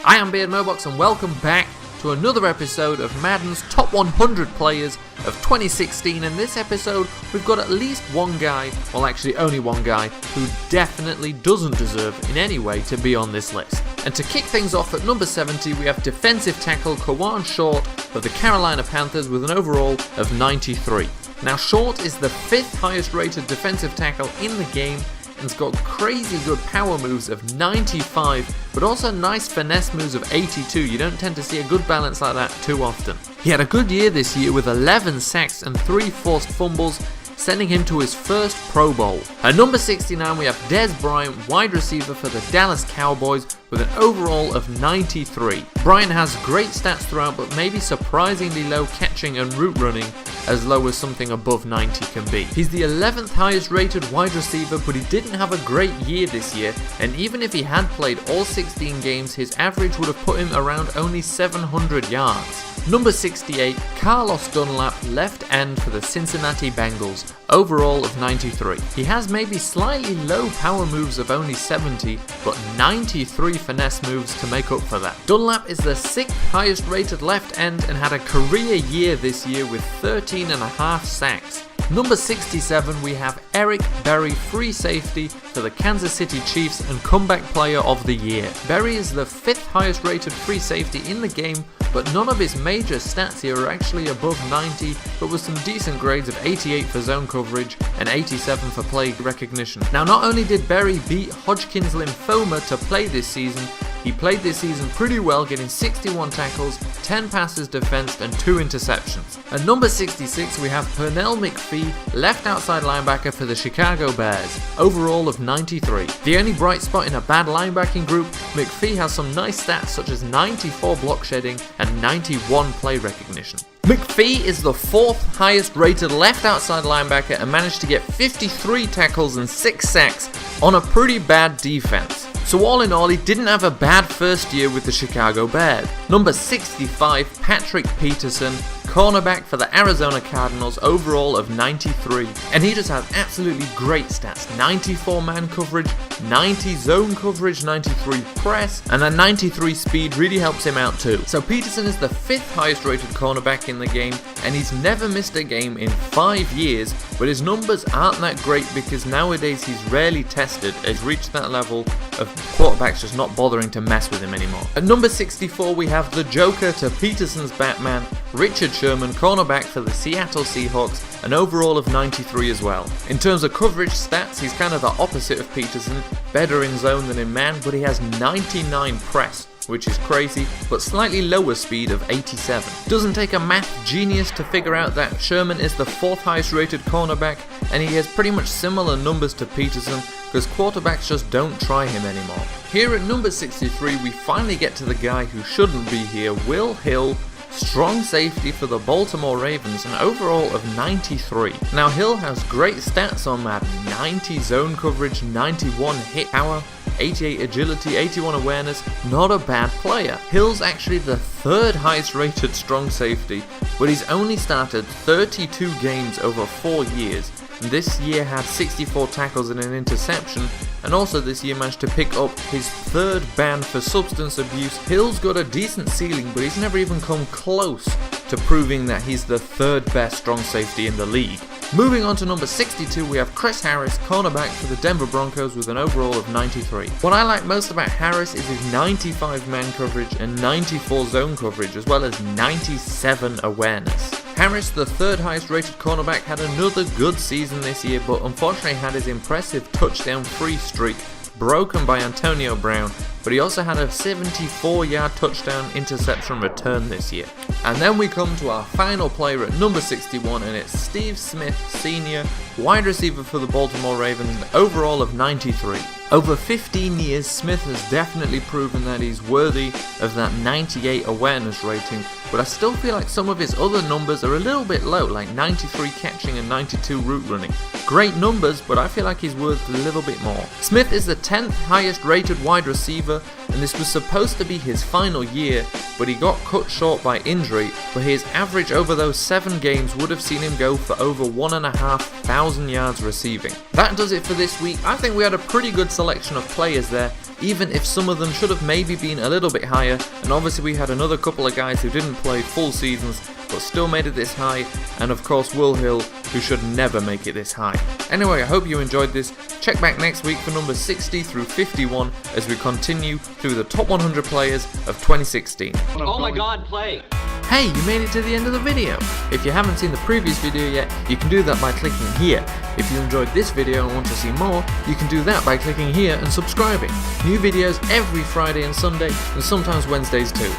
I am Beardmohbox and welcome back to another episode of Madden's Top 100 Players of 2016. In this episode, we've got at least one guy, well actually only one guy, who definitely doesn't deserve in any way to be on this list. And to kick things off at number 70, we have defensive tackle Kawan Short of the Carolina Panthers with an overall of 93. Now Short is the 5th highest rated defensive tackle in the game, and has got crazy good power moves of 95, but also nice finesse moves of 82. You don't tend to see a good balance like that too often. He had a good year this year with 11 sacks and 3 forced fumbles, sending him to his first Pro Bowl. At number 69 we have BRYANT, wide receiver for the Dallas Cowboys with an overall of 93. BRYANT has great stats throughout, but maybe surprisingly low catching and route running, as low as something above 90 can be. He's the 11th highest rated wide receiver, but he didn't have a great year this year, and even if he had played all 16 games, his average would have put him around only 700 yards. Number 68, Carlos Dunlap, left end for the Cincinnati Bengals, overall of 93. He has maybe slightly low power moves of only 70, but 93 finesse moves to make up for that. Dunlap is the 6th highest rated left end and had a career year this year with 13.5 sacks. Number 67 we have Eric Berry, free safety for the Kansas City Chiefs and comeback player of the year. Berry is the 5th highest rated free safety in the game, but none of his major stats here are actually above 90, but with some decent grades of 88 for zone coverage and 87 for play recognition. Now not only did Berry beat Hodgkin's lymphoma to play this season, he played this season pretty well, getting 61 tackles, 10 passes defensed and 2 interceptions. At number 66 we have MCPHEE, left outside linebacker for the Chicago Bears, overall of 93. The only bright spot in a bad linebacking group, McPhee has some nice stats such as 94 block shedding and 91 play recognition. McPhee is the 4th highest rated left outside linebacker and managed to get 53 tackles and 6 sacks on a pretty bad defense. So all in all, he didn't have a bad first year with the Chicago Bears. Number 65, Patrick Peterson, cornerback for the Arizona Cardinals, overall of 93. And he just has absolutely great stats. 94 man coverage, 90 zone coverage, 93 press, and that 93 speed really helps him out too. So Peterson is the 5th highest rated cornerback in the game, and he's never missed a game in 5 years, but his numbers aren't that great because nowadays he's rarely tested, as reached that level of quarterbacks just not bothering to mess with him anymore. At number 64 we have the Joker to Peterson's Batman, Richard Sherman, cornerback for the Seattle Seahawks, an overall of 93 as well. In terms of coverage stats, he's kind of the opposite of Peterson, better in zone than in man, but he has 99 press, which is crazy, but slightly lower speed of 87. Doesn't take a math genius to figure out that Sherman is the 4th highest rated cornerback, and he has pretty much similar numbers to Peterson, because quarterbacks just don't try him anymore. Here at number 63 we finally get to the guy who shouldn't be here, Will Hill, strong safety for the Baltimore Ravens, an overall of 93. Now Hill has great stats on Madden, 90 zone coverage, 91 hit power, 88 agility, 81 awareness, not a bad player. Hill's actually the 3rd highest rated strong safety, but he's only started 32 games over 4 years. This year had 64 tackles and an interception, and also this year managed to pick up his 3rd ban for substance abuse. Hill's got a decent ceiling, but he's never even come close to proving that he's the 3rd best strong safety in the league. Moving on to number 62 we have Chris Harris, cornerback for the Denver Broncos with an overall of 93. What I like most about Harris is his 95 man coverage and 94 zone coverage, as well as 97 awareness. Harris, the 3rd highest rated cornerback, had another good season this year, but unfortunately had his impressive touchdown-free streak broken by Antonio Brown, but he also had a 74-yard touchdown interception return this year. And then we come to our final player at number 61, and it's Steve Smith Sr., wide receiver for the Baltimore Ravens, an overall of 93. Over 15 years, Smith has definitely proven that he's worthy of that 98 awareness rating, but I still feel like some of his other numbers are a little bit low, like 93 catching and 92 route running. Great numbers, but I feel like he's worth a little bit more. Smith is the 10th highest rated wide receiver and this was supposed to be his final year, but he got cut short by injury, but his average over those 7 games would have seen him go for over 1,500 yards receiving. That does it for this week. I think we had a pretty good selection of players there, even if some of them should have maybe been a little bit higher, and obviously we had another couple of guys who didn't play full seasons but still made it this high, and of course Will Hill, who should never make it this high. Anyway, I hope you enjoyed this. Check back next week for numbers 60 through 51 as we continue through the top 100 players of 2016. Oh my god, play! Hey, you made it to the end of the video. If you haven't seen the previous video yet, you can do that by clicking here. If you enjoyed this video and want to see more, you can do that by clicking here and subscribing. New videos every Friday and Sunday, and sometimes Wednesdays too.